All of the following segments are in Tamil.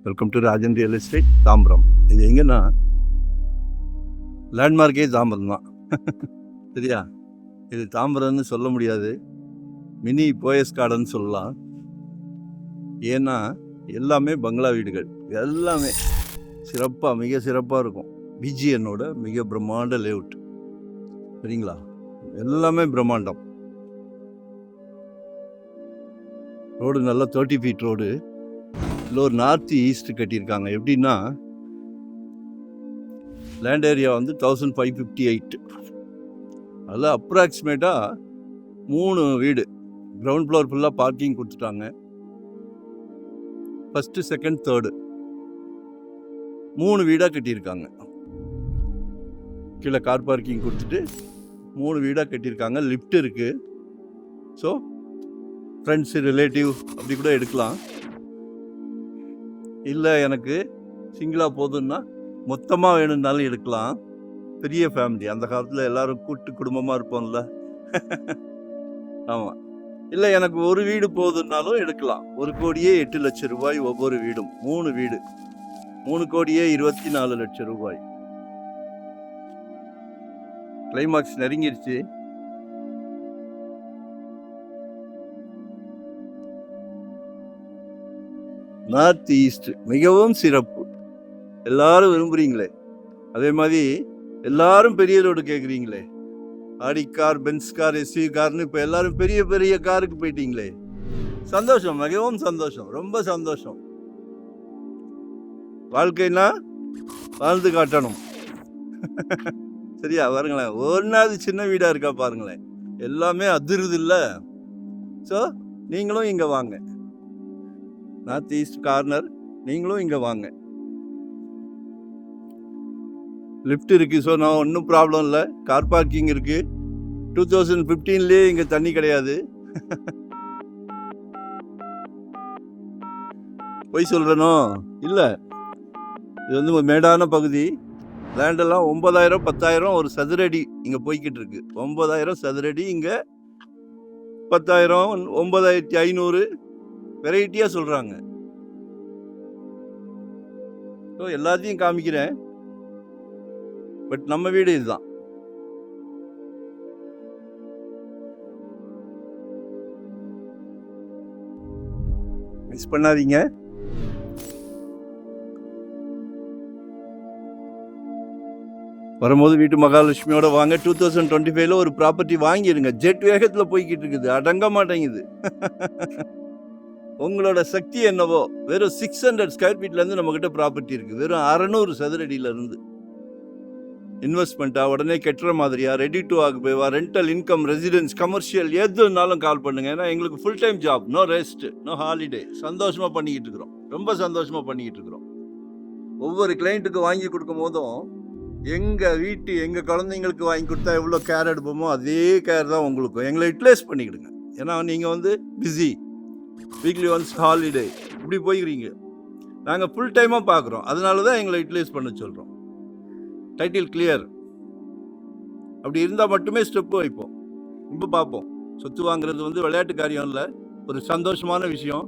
Welcome to Rajan real estate Tambaram. இது எங்கன்னா லேண்ட்மார்க்கே தாம்பரம் தான். சரியா? இது தாம்பரம்னு சொல்ல முடியாது, மினி போயஸ் கார்டன் சொல்லலாம். ஏன்னா எல்லாமே பங்களா வீடுகள், எல்லாமே சிறப்பாக மிக சிறப்பாக இருக்கும். பிஜிஎன்னோட மிக பிரம்மாண்ட லேஅவுட். சரிங்களா? எல்லாமே பிரம்மாண்டம். ரோடு நல்லா 30 ஃபீட் ரோடு. இதில் ஒரு நார்த் ஈஸ்ட் கட்டியிருக்காங்க. எப்படின்னா லேண்ட் ஏரியா வந்து 1558. அதில் அப்ராக்சிமேட்டாக 3 வீடு. கிரவுண்ட் ஃப்ளோர் ஃபுல்லாக பார்க்கிங் கொடுத்துட்டாங்க. ஃபஸ்ட்டு, செகண்ட், தேர்டு 3 வீடாக கட்டியிருக்காங்க. கீழே கார் பார்க்கிங் கொடுத்துட்டு 3 வீடாக கட்டியிருக்காங்க. லிஃப்ட் இருக்குது. ஸோ ஃப்ரெண்ட்ஸு, ரிலேட்டிவ் அப்படி கூட எடுக்கலாம். இல்லை எனக்கு சிங்கிளாக போதுன்னா மொத்தமாக வேணும்னாலும் எடுக்கலாம். பெரிய ஃபேமிலி, அந்த காலத்தில் எல்லோரும் கூட்டு குடும்பமாக இருப்போம்ல. ஆமாம். இல்லை எனக்கு ஒரு வீடு போதுன்னாலும் எடுக்கலாம். 1,08,00,000 ரூபாய் ஒவ்வொரு வீடும். 3 வீடு 3,24,00,000 ரூபாய். கிளைமாக்ஸ் நெருங்கிருச்சு. நார்த் ஈஸ்ட் மிகவும் சிறப்பு. எல்லாரும் விரும்புகிறீங்களே, அதே மாதிரி எல்லாரும் பெரிய ரோடு கேட்குறீங்களே. Audi car, Benz car, SUV கார்னு இப்போ எல்லாரும் பெரிய பெரிய காருக்கு போயிட்டீங்களே. சந்தோஷம், மிகவும் சந்தோஷம், ரொம்ப சந்தோஷம். வாழ்க்கைன்னா வாழ்ந்து காட்டணும். சரியா? பாருங்களேன், ஒன்றாவது சின்ன வீடாக இருக்கா பாருங்களேன். எல்லாமே அதிருது இல்லை? ஸோ நீங்களும் இங்கே வாங்க. நார்த் ஈஸ்ட் கார்னர், நீங்களும் இங்கே வாங்க. லிஃப்ட் இருக்குது. ஸோ நான் ஒன்றும் ப்ராப்ளம் இல்லை. கார் பார்க்கிங் இருக்குது. 2015லேயே இங்கே தண்ணி கிடையாது. போய் சொல்கிறனோ இல்லை, இது வந்து ஒரு மேடான பகுதி. லேண்டெல்லாம் 9,000 10,000 ஒரு சதுரடி இங்கே போய்கிட்டு இருக்கு. 9,000 சதுரடி இங்கே 10,000 9,500 வெரைட்டியாக சொல்கிறாங்க. ஸோ எல்லாத்தையும் காமிக்கிறேன். பட் நம்ம வீடு இதுதான். மிஸ் பண்ணாதீங்க. வரும்போது வீட்டு மகாலட்சுமியோட வாங்க. 2025ல் ஒரு ப்ராப்பர்ட்டி வாங்கிடுங்க. ஜெட் வேகத்தில் போய்கிட்டு இருக்குது, அடங்க மாட்டேங்குது. உங்களோட சக்தி என்னவோ. வெறும் 600 ஸ்கொயர் ஃபீட்லேருந்து நம்மக்கிட்ட ப்ராப்பர்ட்டி இருக்குது. வெறும் 600 சதுரடியிலேருந்து. இன்வெஸ்ட்மெண்ட்டாக உடனே கெட்டுற மாதிரியா, ரெடி டு ஆக்குபேவா, ரெண்டல் இன்கம், ரெசிடென்ஸ், கமர்ஷியல் எதுனாலும் கால் பண்ணுங்கள். ஏன்னா எங்களுக்கு full time job, no rest, no holiday. சந்தோஷமாக பண்ணிக்கிட்டு இருக்கிறோம், ரொம்ப சந்தோஷமாக பண்ணிக்கிட்டு இருக்கிறோம். ஒவ்வொரு கிளைண்ட்டுக்கு வாங்கி கொடுக்கும் போதும் எங்கள் வீட்டு எங்கள் குழந்தைங்களுக்கு வாங்கி கொடுத்தா எவ்வளோ கேர் எடுப்போமோ அதே கேர் தான் உங்களுக்கும். எங்களை யூட்டிலைஸ் பண்ணிக்கிடுங்க. ஏன்னா நீங்கள் வந்து பிஸி, வீக்லி ஒன்ஸ் ஹாலிடே இப்படி போய்க்கிறீங்க. நாங்கள் ஃபுல் டைமாக பார்க்குறோம். அதனால தான் எங்களை யூட்டிலைஸ் பண்ண சொல்கிறோம். Title clear. அப்படி இருந்தால் மட்டுமே ஸ்டெப்பு வைப்போம். இப்போ பார்ப்போம். சொத்து வாங்குறது வந்து விளையாட்டு காரியம் இல்லை, ஒரு சந்தோஷமான விஷயம்.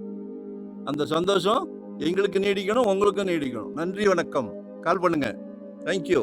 அந்த சந்தோஷம் எங்களுக்கு நீடிக்கணும், உங்களுக்கும் நீடிக்கணும். நன்றி, வணக்கம். கால் பண்ணுங்கள். தேங்க்யூ.